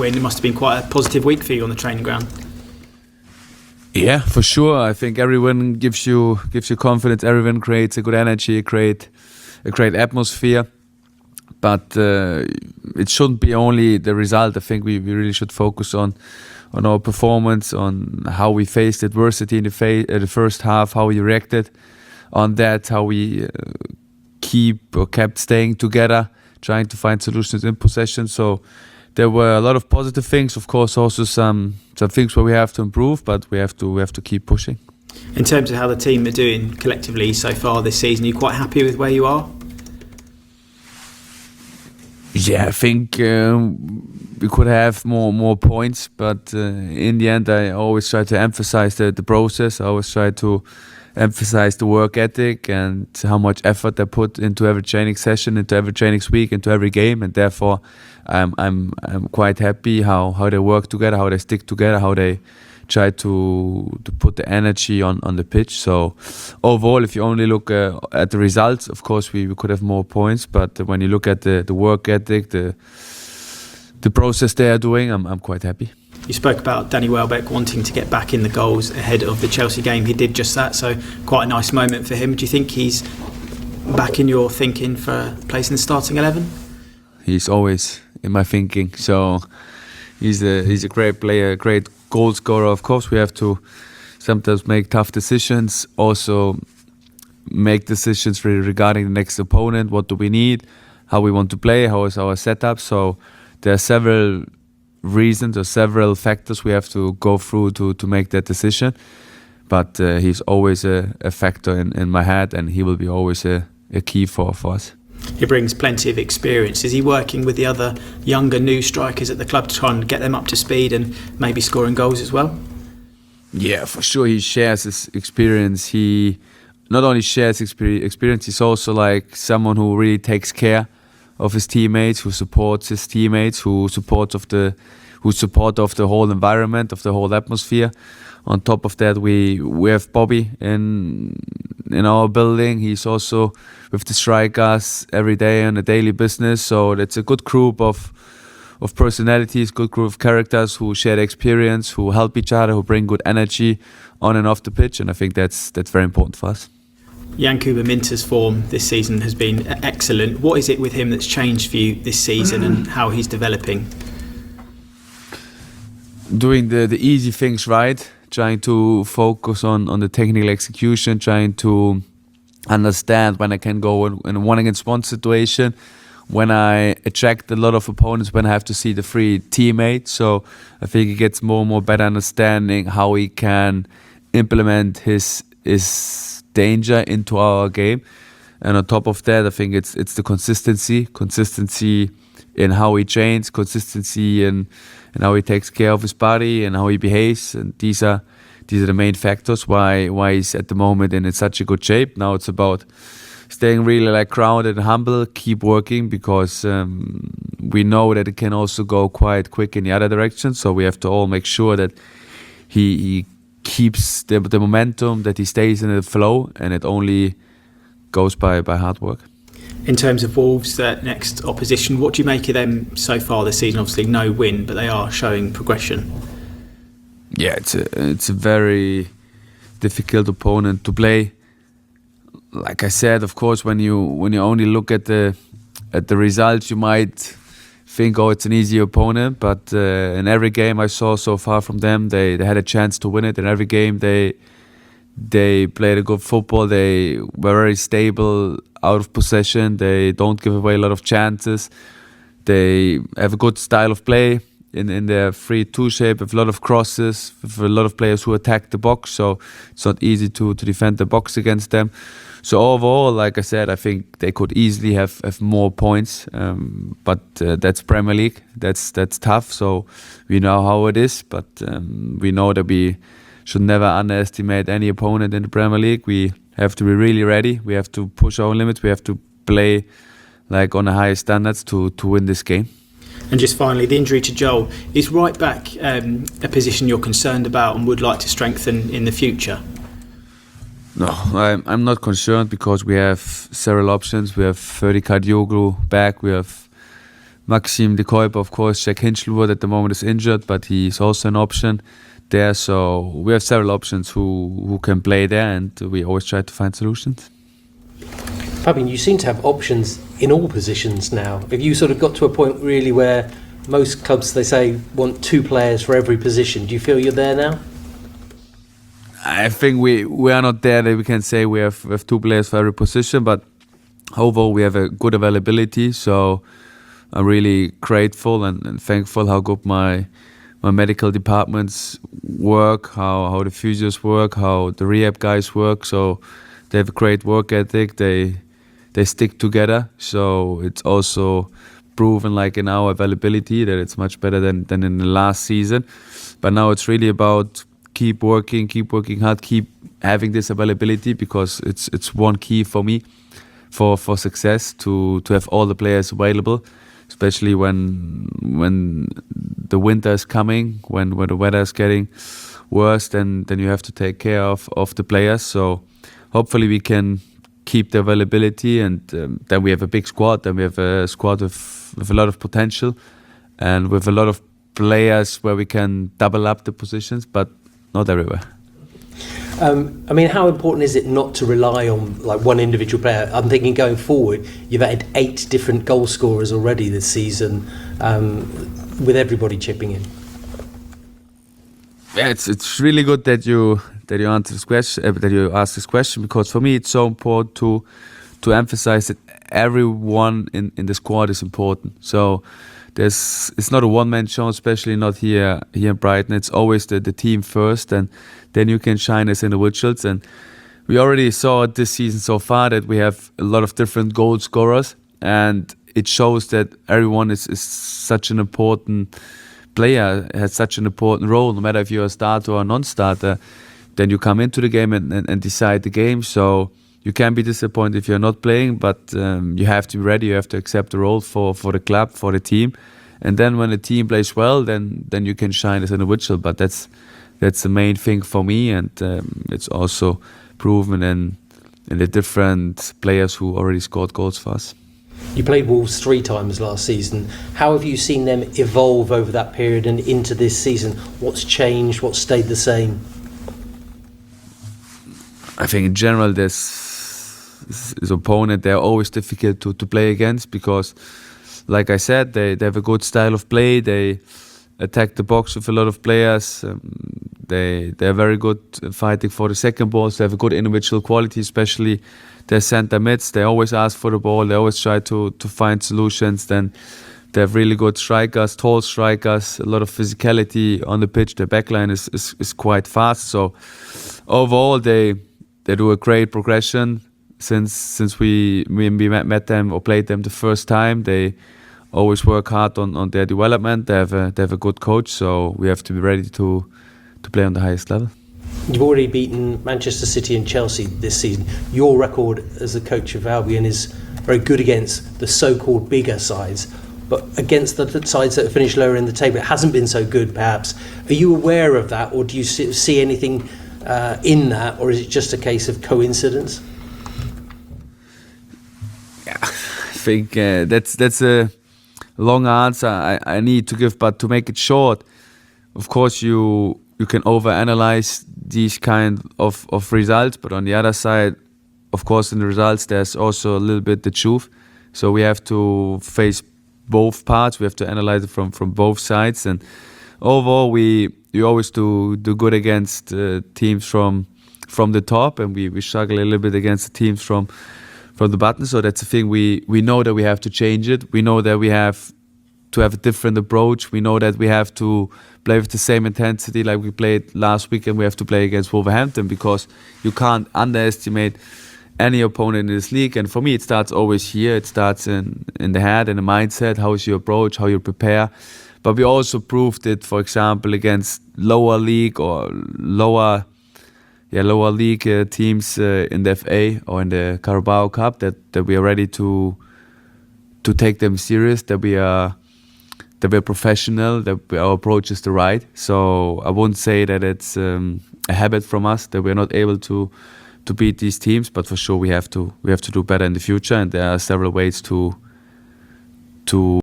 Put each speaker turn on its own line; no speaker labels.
It must have been quite a positive week for you on the training ground.
Yeah, for sure. I think everyone gives you confidence. Everyone creates a good energy, a great atmosphere. But it shouldn't be only the result. I think we really should focus on our performance, on how we faced adversity in the first half, how we reacted on that, how we kept staying together, trying to find solutions in possession. So there were a lot of positive things. Of course, also some things where we have to improve, but we have to keep pushing.
In terms of how the team are doing collectively so far this season, are you quite happy with where you are?
Yeah, I think we could have more points, but in the end, I always try to emphasize the process. I always try to emphasize the work ethic and how much effort I put into every training session, into every training week, into every game, and therefore I'm quite happy how they work together, how they stick together, how they try to put the energy on the pitch. So overall, if you only look at the results, of course we could have more points, but when you look at the work ethic, the process they are doing, I'm quite happy.
You spoke about Danny Welbeck wanting to get back in the goals ahead of the Chelsea game. He did just that, so quite a nice moment for him. Do you think he's back in your thinking for a place in the starting 11?
He's always in my thinking. So he's a great player, a great goal scorer. Of course, we have to sometimes make tough decisions. Also, make decisions regarding the next opponent. What do we need? How we want to play? How is our setup? So there are several reasons or several factors we have to go through to make that decision. But he's always a factor in my head, and he will be always a key for us.
He brings plenty of experience. Is he working with the other younger new strikers at the club to try and get them up to speed and maybe scoring goals as well?
Yeah, for sure. He shares his experience. He not only shares experience, he's also like someone who really takes care of his teammates, who supports his teammates, who support of the whole environment, of the whole atmosphere. On top of that, we have Bobby in our building. He's also with the strikers every day on a daily business. So it's a good group of personalities, good group of characters who share experience, who help each other, who bring good energy on and off the pitch. And I think that's very important for us.
Yankuba Minta's form this season has been excellent. What is it with him that's changed for you this season and how he's developing?
Doing the easy things right, trying to focus on the technical execution, trying to understand when I can go in a 1-against-1 situation, when I attract a lot of opponents, when I have to see the free teammate. So I think he gets more and more better understanding how he can implement his danger into our game. And on top of that, I think it's the consistency in how he trains, consistency in how he takes care of his body and how he behaves. And these are the main factors why he's at the moment in such a good shape. Now it's about staying really grounded and humble, keep working, because we know that it can also go quite quick in the other direction. So we have to all make sure that he keeps the momentum, that he stays in the flow, and it only goes by hard work.
In terms of Wolves, their next opposition, what do you make of them so far this season? Obviously no win, but they are showing progression.
Yeah, it's a very difficult opponent to play. Like I said, of course, when you only look at the results, you might think, oh, it's an easy opponent. But in every game I saw so far from them, they had a chance to win it. In every game they played a good football. They were very stable out of possession. They don't give away a lot of chances. They have a good style of play in their 3-2 shape, with a lot of crosses, with a lot of players who attack the box. So it's not easy to defend the box against them. So overall, like I said, I think they could easily have more points. But that's Premier League. That's tough. So we know how it is. But we know that we should never underestimate any opponent in the Premier League. We have to be really ready. We have to push our limits. We have to play on the highest standards to win this game.
And just finally, the injury to Joel, is right back a position you're concerned about and would like to strengthen in the future?
No, I'm not concerned, because we have several options. We have Ferdi Kadioglu back. We have Maxim de Kuiper, of course. Jack Hinchelwood at the moment is injured, but he's also an option there. So we have several options who can play there, and we always try to find solutions.
Fabian, you seem to have options in all positions now. Have you sort of got to a point really where most clubs, they say, want 2 players for every position? Do you feel you're there now?
I think we are not there that we can say we have 2 players for every position, but overall we have a good availability. So I'm really grateful and thankful how good my medical departments work, how the physios work, how the rehab guys work. So they have a great work ethic. They stick together. So it's also proven, like in our availability, that it's much better than in the last season. But now it's really about keep working hard, keep having this availability, because it's one key for me for success to have all the players available, especially when the winter is coming, when the weather is getting worse, then you have to take care of the players. So hopefully we can keep the availability, and then we have a big squad. Then we have a squad with a lot of potential and with a lot of players where we can double up the positions, but not everywhere.
I mean, how important is it not to rely on like one individual player? I'm thinking going forward, you've added 8 different goal scorers already this season, with everybody chipping in.
Yeah, it's really good that you answer this question, that you ask this question, because for me it's so important to emphasize that everyone in the squad is important. So it's not a one-man show, especially not here in Brighton. It's always the team first, and then you can shine as individuals. And we already saw it this season so far that we have a lot of different goal scorers, and it shows that everyone is such an important player, has such an important role. No matter if you're a starter or a non-starter, then you come into the game and decide the game. So you can be disappointed if you're not playing, but you have to be ready. You have to accept the role for the club, for the team. And then when the team plays well, then you can shine as an individual. But that's the main thing for me, and it's also proven in the different players who already scored goals for us.
You played Wolves 3 times last season. How have you seen them evolve over that period and into this season? What's changed? What's stayed the same?
I think in general this opponent, they're always difficult to play against, because like I said, they have a good style of play. They attack the box with a lot of players. They're very good fighting for the second balls. They have a good individual quality, especially their centre mids. They always ask for the ball. They always try to find solutions. Then they have really good strikers, tall strikers, a lot of physicality on the pitch. Their backline is quite fast. So overall, they do a great progression since we met them or played them the first time. They always work hard on their development. They have a good coach, so we have to be ready to play on the highest level.
You've already beaten Manchester City and Chelsea this season. Your record as the coach of Albion is very good against the so-called bigger sides, but against the sides that have finished lower in the table, it hasn't been so good, perhaps. Are you aware of that, or do you see anything in that, or is it just a case of coincidence?
Yeah, I think that's a long answer I need to give, but to make it short, of course you can overanalyze these kind of results, but on the other side, of course, in the results there's also a little bit the truth. So we have to face both parts. We have to analyze it from both sides, and overall we always do good against teams from the top, and we struggle a little bit against the teams from the bottom. So that's the thing. We know that we have to change it. We know that we have to have a different approach. We know that we have to play with the same intensity like we played last week, and we have to play against Wolverhampton, because you can't underestimate any opponent in this league. And for me, it starts always here. It starts in the head and the mindset. How is your approach? How you prepare? But we also proved it, for example, against lower league or lower league teams in the FA or in the Carabao Cup, that we are ready to take them serious, that we are professional, that our approach is the right. So I wouldn't say that it's a habit from us that we're not able to beat these teams, but for sure we have to do better in the future, and there are several ways to